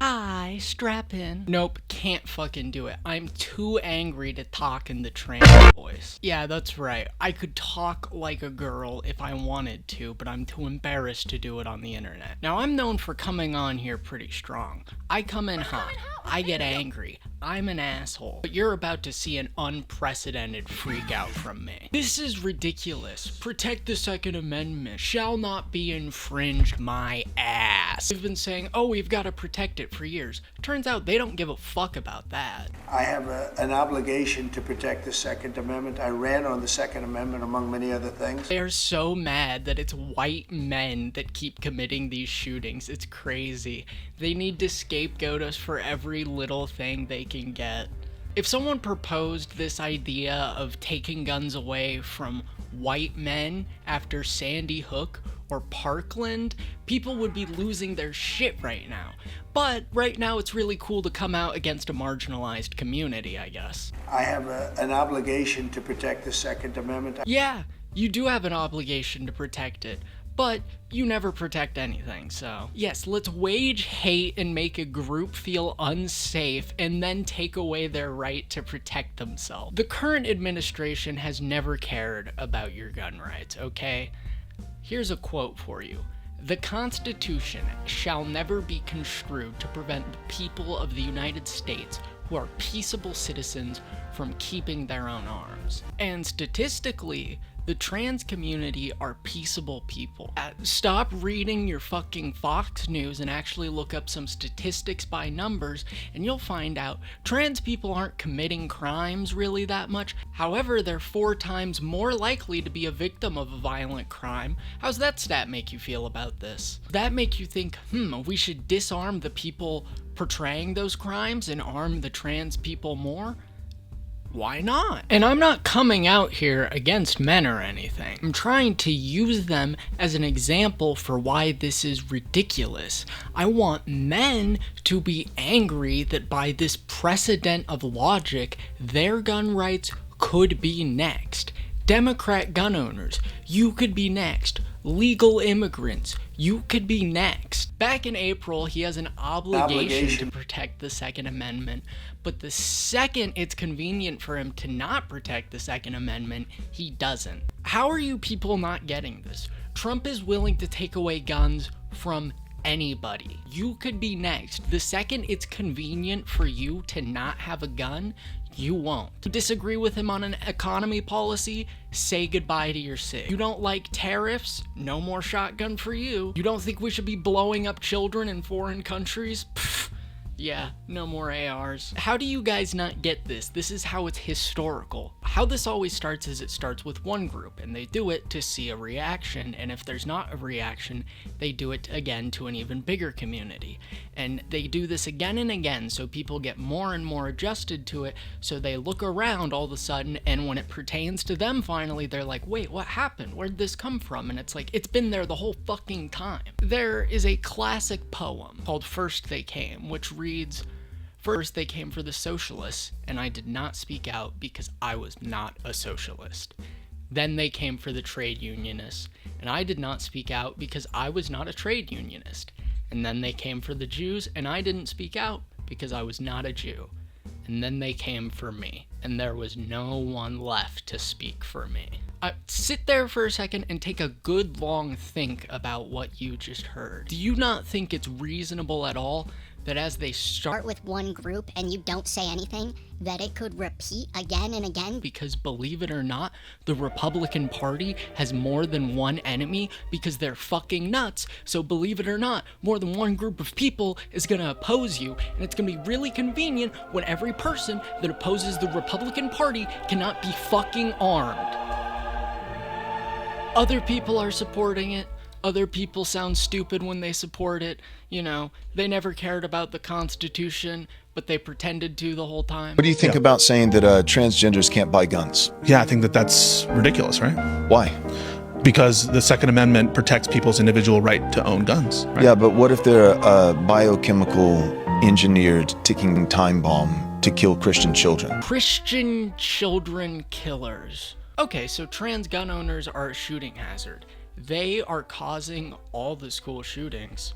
Hi, strap in. Nope, can't fucking do it. I'm too angry to talk in the trans voice. Yeah, that's right. I could talk like a girl if I wanted to, but I'm too embarrassed to do it on the internet. Now, I'm known for coming on here pretty strong. I come in hot. I get angry. I'm an asshole. But you're about to see an unprecedented freak out from me. This is ridiculous. Protect the Second Amendment. Shall not be infringed, my ass. We've been saying, oh, we've got to protect it for years. Turns out they don't give a fuck about that. I have an obligation to protect the Second Amendment. I ran on the Second Amendment, among many other things. They're so mad that it's white men that keep committing these shootings. It's crazy. They need to scapegoat us for every little thing they can get. If someone proposed this idea of taking guns away from white men after Sandy Hook or Parkland, people would be losing their shit right now. But right now it's really cool to come out against a marginalized community, I guess. I have an obligation to protect the Second Amendment. Yeah, you do have an obligation to protect it, but you never protect anything, so. Yes, let's wage hate and make a group feel unsafe and then take away their right to protect themselves. The current administration has never cared about your gun rights, okay? Here's a quote for you. The Constitution shall never be construed to prevent the people of the United States who are peaceable citizens from keeping their own arms. And statistically, the trans community are peaceable people. Stop reading your fucking Fox News and actually look up some statistics by numbers, and you'll find out trans people aren't committing crimes really that much. However, they're 4 times more likely to be a victim of a violent crime. How's that stat make you feel about this? That make you think, we should disarm the people portraying those crimes and arm the trans people more? Why not? And I'm not coming out here against men or anything. I'm trying to use them as an example for why this is ridiculous. I want men to be angry that by this precedent of logic, their gun rights could be next. Democrat gun owners, you could be next. Legal immigrants, you could be next. Back in April, he has an obligation to protect the Second Amendment, but the second it's convenient for him to not protect the Second Amendment, he doesn't. How are you people not getting this? Trump is willing to take away guns from anybody. You could be next. The second it's convenient for you to not have a gun, you won't. You disagree with him on an economy policy? Say goodbye to your SIG. You don't like tariffs? No more shotgun for you. You don't think we should be blowing up children in foreign countries? Pfft. Yeah, no more ARs. How do you guys not get this? This is how it's historical. How this always starts is it starts with one group, and they do it to see a reaction, and if there's not a reaction, they do it again to an even bigger community. And they do this again and again, so people get more and more adjusted to it, so they look around all of a sudden, and when it pertains to them finally, they're like, wait, what happened? Where'd this come from? And it's like, it's been there the whole fucking time. There is a classic poem called First They Came, which reads, first they came for the socialists, and I did not speak out because I was not a socialist. Then they came for the trade unionists, and I did not speak out because I was not a trade unionist. And then they came for the Jews, and I didn't speak out because I was not a Jew. And then they came for me, and there was no one left to speak for me. Sit there for a second and take a good long think about what you just heard. Do you not think it's reasonable at all that as they start with one group and you don't say anything, that it could repeat again and again? Because believe it or not, the Republican Party has more than one enemy because they're fucking nuts. So believe it or not, more than one group of people is gonna oppose you, and it's gonna be really convenient when every person that opposes the Republican Party cannot be fucking armed. Other people are supporting it. Other people sound stupid when they support it. You know, they never cared about the Constitution, but they pretended to the whole time. What do you think about saying that transgenders can't buy guns? Yeah, I think that that's ridiculous, right? Why? Because the Second Amendment protects people's individual right to own guns. Right? Yeah, but what if they're a biochemical engineered ticking time bomb to kill Christian children? Christian children killers. Okay, so trans gun owners are a shooting hazard. They are causing all the school shootings.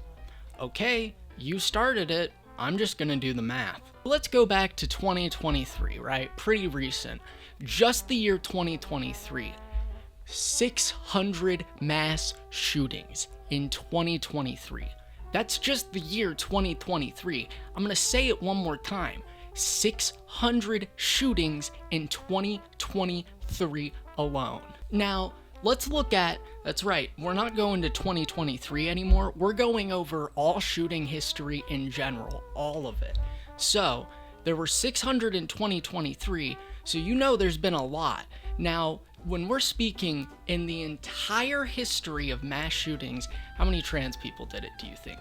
Okay, you started it. I'm just gonna do the math. Let's go back to 2023, right? Pretty recent. Just the year 2023. 600 mass shootings in 2023. That's just the year 2023. I'm gonna say it one more time. 600 shootings in 2023 alone. Now, let's look at, that's right, we're not going to 2023 anymore. We're going over all shooting history in general, all of it. So, there were 600 in 2023, so you know there's been a lot. Now, when we're speaking in the entire history of mass shootings, how many trans people did it, do you think?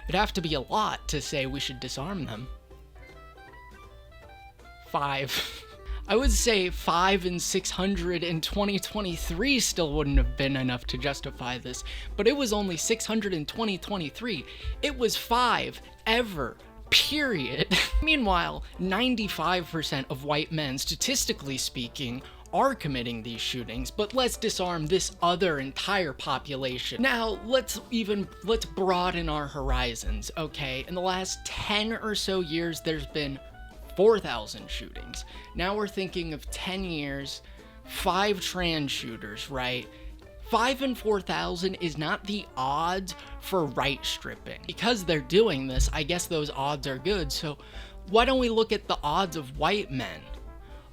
It'd have to be a lot to say we should disarm them. 5. I would say 5 and 600 in 2023 still wouldn't have been enough to justify this, but it was only 600 in 2023. It was 5 ever. Period. Meanwhile, 95% of white men, statistically speaking, are committing these shootings, but let's disarm this other entire population. Now, let's broaden our horizons, okay? In the last 10 or so years, there's been 4,000 shootings. Now we're thinking of 10 years, 5 trans shooters, right? 5 and 4,000 is not the odds for right stripping. Because they're doing this, I guess those odds are good, so why don't we look at the odds of white men?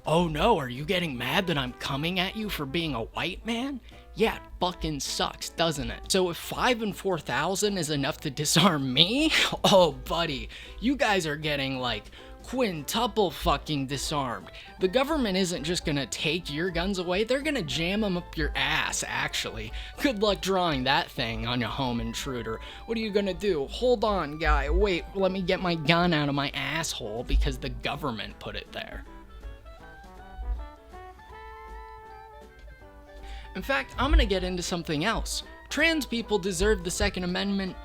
Oh no, are you getting mad that I'm coming at you for being a white man? Yeah, it fucking sucks, doesn't it? So if 5 and 4,000 is enough to disarm me? Oh buddy, you guys are getting like quintuple fucking disarmed. The government isn't just gonna take your guns away, they're gonna jam them up your ass, actually. Good luck drawing that thing on your home intruder. What are you gonna do? Hold on, guy, wait, let me get my gun out of my asshole because the government put it there. In fact, I'm gonna get into something else. Trans people deserve the Second Amendment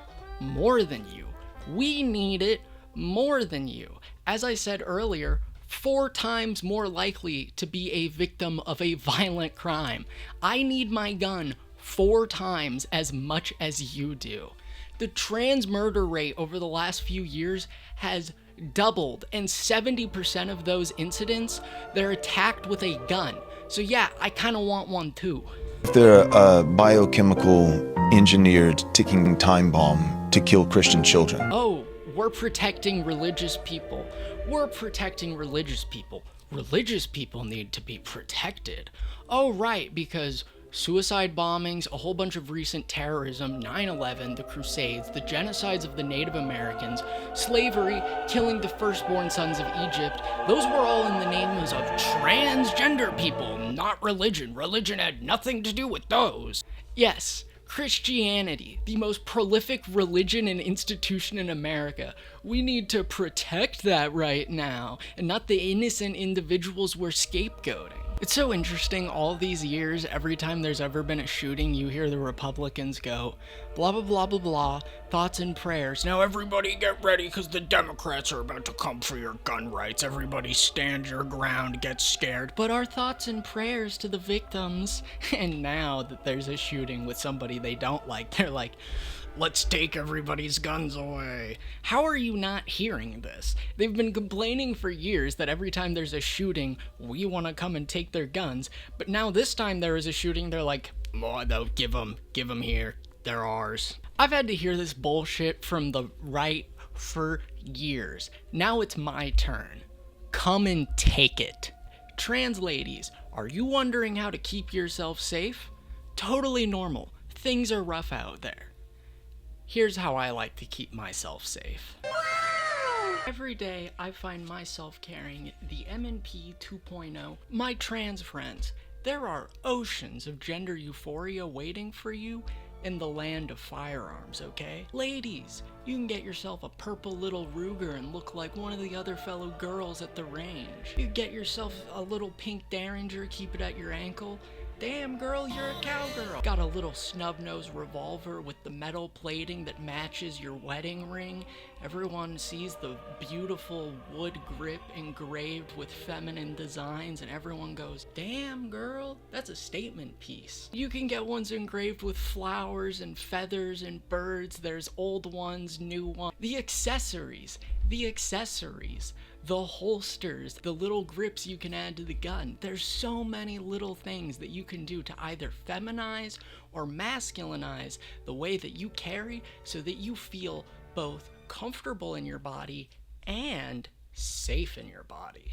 more than you. We need it more than you. As I said earlier, 4 times more likely to be a victim of a violent crime. I need my gun 4 times as much as you do. The trans murder rate over the last few years has doubled, and 70% of those incidents, they're attacked with a gun. So yeah, I kind of want one too. They're a biochemical engineered ticking time bomb to kill Christian children. Oh, we're protecting religious people. We're protecting religious people. Religious people need to be protected. Oh, right, because suicide bombings, a whole bunch of recent terrorism, 9/11, the Crusades, the genocides of the Native Americans, slavery, killing the firstborn sons of Egypt, those were all in the names of transgender people, not religion. Religion had nothing to do with those. Yes, Christianity, the most prolific religion and institution in America. We need to protect that right now, and not the innocent individuals we're scapegoating. It's so interesting, all these years, every time there's ever been a shooting, you hear the Republicans go, blah, blah, blah, blah, blah, thoughts and prayers. Now everybody get ready, because the Democrats are about to come for your gun rights. Everybody stand your ground, get scared. But our thoughts and prayers to the victims. And now that there's a shooting with somebody they don't like, they're like, let's take everybody's guns away. How are you not hearing this? They've been complaining for years that every time there's a shooting, we want to come and take their guns. But now this time there is a shooting, they're like, oh, no, give them here. They're ours. I've had to hear this bullshit from the right for years. Now it's my turn. Come and take it. Trans ladies, are you wondering how to keep yourself safe? Totally normal. Things are rough out there. Here's how I like to keep myself safe. Every day, I find myself carrying the M&P 2.0. My trans friends, there are oceans of gender euphoria waiting for you in the land of firearms, okay? Ladies, you can get yourself a purple little Ruger and look like one of the other fellow girls at the range. You get yourself a little pink Derringer, keep it at your ankle, Damn girl, you're a cowgirl. Got a little snub-nosed revolver with the metal plating that matches your wedding ring. Everyone sees the beautiful wood grip engraved with feminine designs and everyone goes, damn girl, that's a statement piece. You can get ones engraved with flowers and feathers and birds. There's old ones, new ones. The accessories, the holsters, the little grips you can add to the gun. There's so many little things that you can do to either feminize or masculinize the way that you carry so that you feel both comfortable in your body and safe in your body.